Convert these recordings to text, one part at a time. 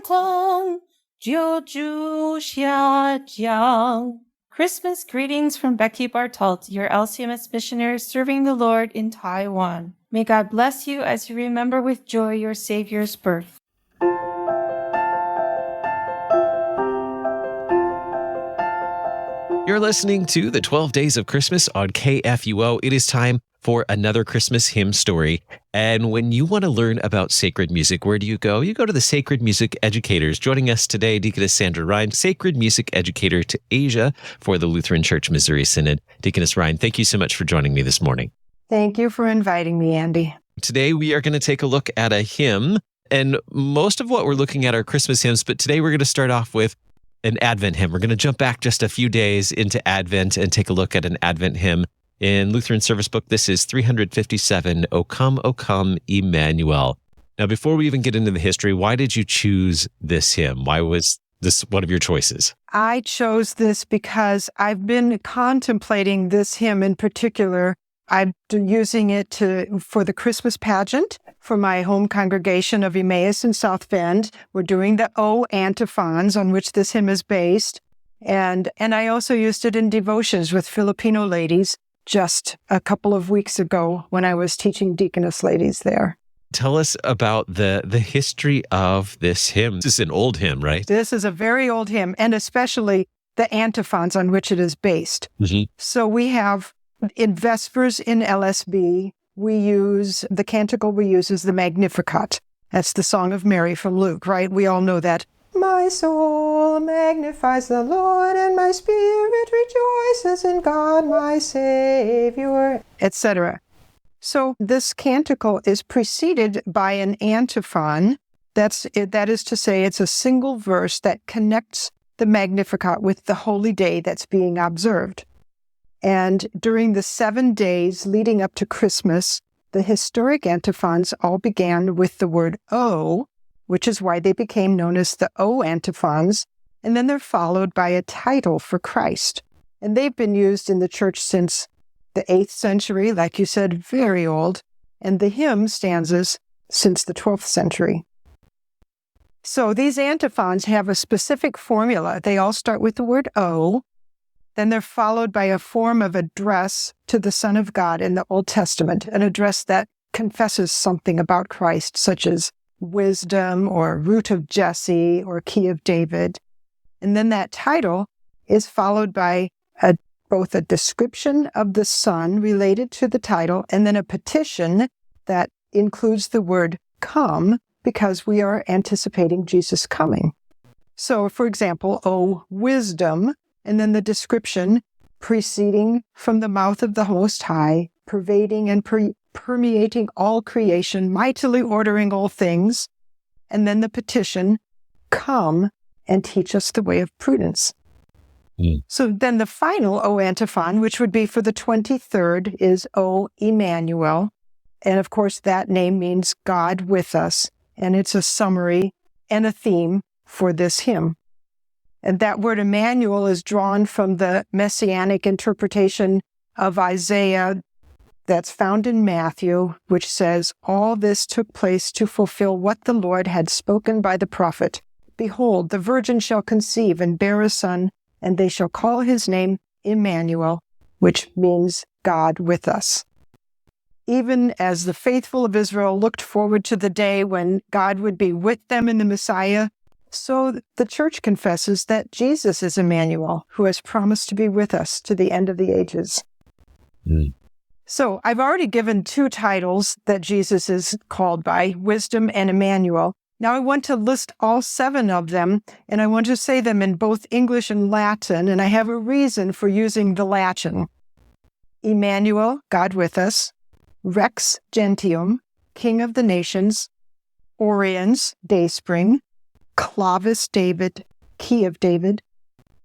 Canton, Jiuju Xiajiang. Christmas greetings from Becky Bartelt, your LCMS missionary serving the Lord in Taiwan. May God bless you as you remember with joy your Savior's birth. You're listening to the 12 Days of Christmas on KFUO. It is time for another Christmas hymn story. And when you want to learn about sacred music, where do you go? You go to the Sacred Music Educators. Joining us today, Deaconess Sandra Rhein, Sacred Music Educator to Asia for the Lutheran Church Missouri Synod. Deaconess Rhein, thank you so much for joining me this morning. Thank you for inviting me, Andy. Today, we are going to take a look at a hymn. And most of what we're looking at are Christmas hymns, but today we're going to start off with an Advent hymn. We're going to jump back just a few days into Advent and take a look at an Advent hymn. In Lutheran Service Book, this is 357, O Come, Emmanuel. Now, before we even get into the history, why did you choose this hymn? Why was this one of your choices? I chose this because I've been contemplating this hymn in particular. I'm using it for the Christmas pageant for my home congregation of Emmaus in South Bend. We're doing the O antiphons on which this hymn is based. And I also used it in devotions with Filipino ladies just a couple of weeks ago when I was teaching deaconess ladies there. Tell us about the history of this hymn. This is an old hymn, right? This is a very old hymn, and especially the antiphons on which it is based. Mm-hmm. So we have in Vespers in LSB, the canticle we use is the Magnificat. That's the Song of Mary from Luke, right? We all know that. My soul magnifies the Lord, and my spirit rejoices in God my Savior, etc. So this canticle is preceded by an antiphon. That is to say, it's a single verse that connects the Magnificat with the holy day that's being observed. And during the 7 days leading up to Christmas, the historic antiphons all began with the word O, which is why they became known as the O antiphons, and then they're followed by a title for Christ. And they've been used in the church since the 8th century, like you said, very old, and the hymn stanzas since the 12th century. So these antiphons have a specific formula. They all start with the word O, then they're followed by a form of address to the Son of God in the Old Testament, an address that confesses something about Christ, such as wisdom or root of Jesse or key of David. And then that title is followed by both a description of the Son related to the title and then a petition that includes the word come because we are anticipating Jesus coming. So, for example, O wisdom, and then the description proceeding from the mouth of the Most High, pervading and permeating all creation, mightily ordering all things. And then the petition, come and teach us the way of prudence. So then the final O antiphon, which would be for the 23rd, is O Emmanuel. And of course, that name means God with us. And it's a summary and a theme for this hymn. And that word Emmanuel is drawn from the messianic interpretation of Isaiah that's found in Matthew, which says, all this took place to fulfill what the Lord had spoken by the prophet. Behold, the virgin shall conceive and bear a son, and they shall call his name Emmanuel, which means God with us. Even as the faithful of Israel looked forward to the day when God would be with them in the Messiah, so the church confesses that Jesus is Emmanuel, who has promised to be with us to the end of the ages. So I've already given 2 titles that Jesus is called by, Wisdom and Emmanuel. Now I want to list all 7 of them, and I want to say them in both English and Latin, and I have a reason for using the Latin. Emmanuel, God with us. Rex Gentium, King of the Nations. Oriens, Dayspring. Clavis David, Key of David,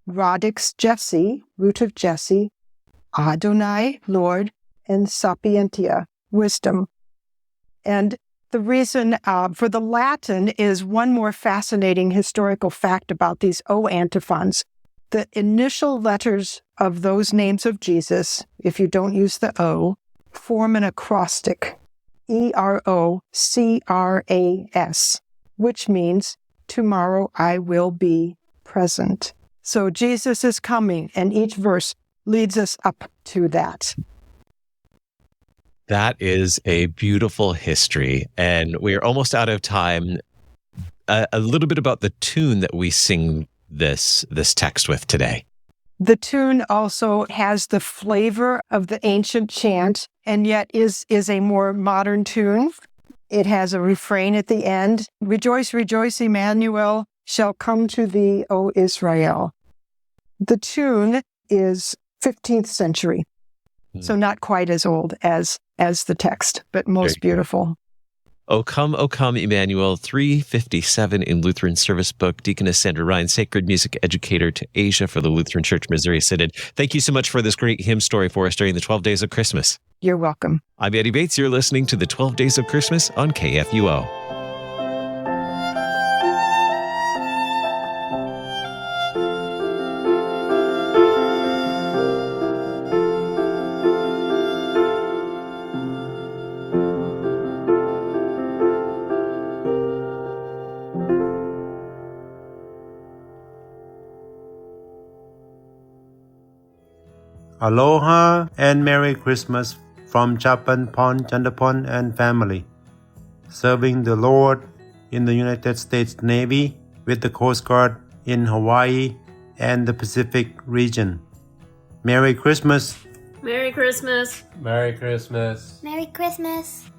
Radix Jesse, Root of Jesse, Adonai, Lord, and Sapientia, Wisdom. And the reason for the Latin is one more fascinating historical fact about these O antiphons. The initial letters of those names of Jesus, if you don't use the O, form an acrostic, E-R-O-C-R-A-S, which means tomorrow I will be present. So Jesus is coming, and each verse leads us up to that. That is a beautiful history, and we are almost out of time. A little bit about the tune that we sing this text with today. The tune also has the flavor of the ancient chant, and yet is a more modern tune. It has a refrain at the end. Rejoice, rejoice, Emmanuel shall come to thee, O Israel. The tune is 15th century, so not quite as old as the text, but most beautiful. O Come Emmanuel, 357 in Lutheran Service Book, Deaconess Sandra Rhein, Sacred Music Educator to Asia for the Lutheran Church Missouri Synod. Thank you so much for this great hymn story for us during the 12 Days of Christmas. You're welcome. I'm Eddie Bates. You're listening to the 12 Days of Christmas on KFUO. Aloha and Merry Christmas from Chapan Pon Chandapon and family, serving the Lord in the United States Navy with the Coast Guard in Hawaii and the Pacific region. Merry Christmas! Merry Christmas! Merry Christmas! Merry Christmas!